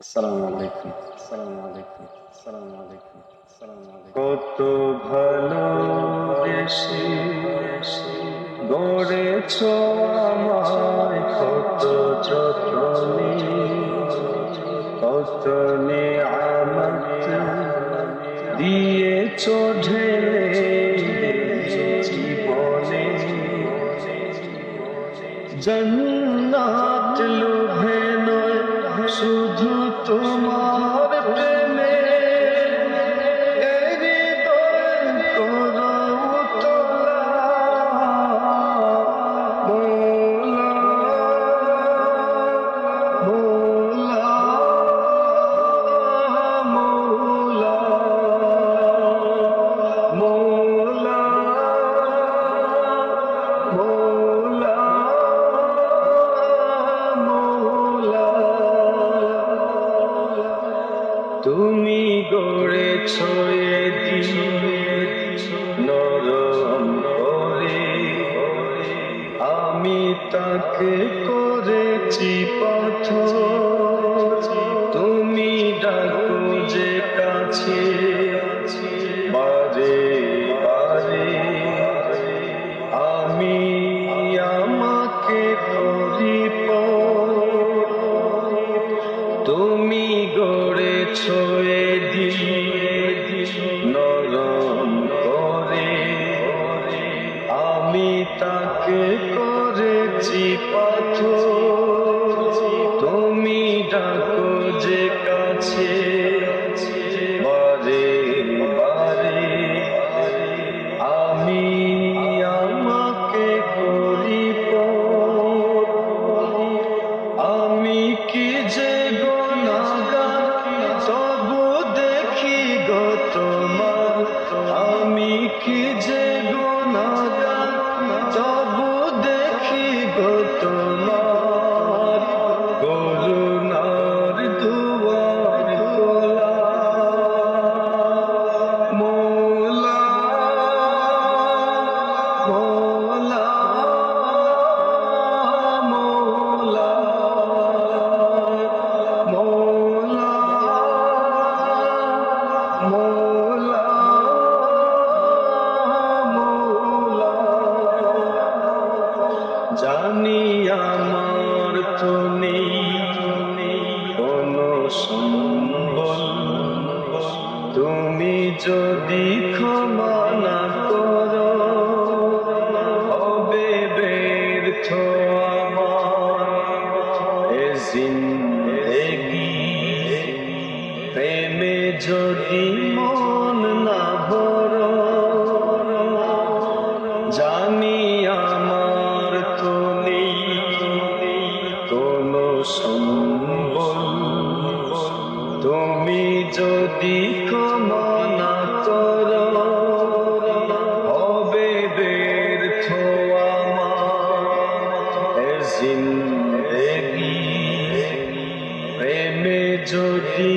আসসালামু আলাইকুম, আসসালামু আলাইকুম, আসসালামু আলাইকুম, আসসালামু আলাইকুম। কত ভালোবেসে গড়েছ আমায়, কত যত্নে, কত নেয়ামত দিয়েছ ঢেলে জীবনে। জান্নাত লোভে নয়, শুধু তোমার প্রেমে তুমি গড়েছ এ দিন নরম করে, আমি তাকে করেছি পাথর। তুমি ডাকো যে কাছে বারে বারে, আমি আমাকে করি পর। তুমি গড়েছ এ দিন নরম করে, আমি তাকে করেছি পাথর। তুমি ডাকো যে কাছে বারে বারে, আমি আমাকে করি পর। আমি কি যে গুনাহগার, তবু দেখি গো তোমার। আমি কি যে গুনাহগার, তবু দেখি গো তোমার। করুণার দুয়ার খোলা মওলা, মওলা, মওলা, মওলা, মওলা, মওলা। জানি আমার তো নেই কোনো সম্বল, তুমি যদি ক্ষমা না করো, হবে ব্যর্থ আমার এ জিন্দেগি। প্রেমে যদি মন না ভরো, জানি আমার তো নেই কোনো সম্বল, তুমি যদি ক্ষমা না করো, হবে ব্যর্থ আমার এ জিন্দেগি। প্রেমে যদি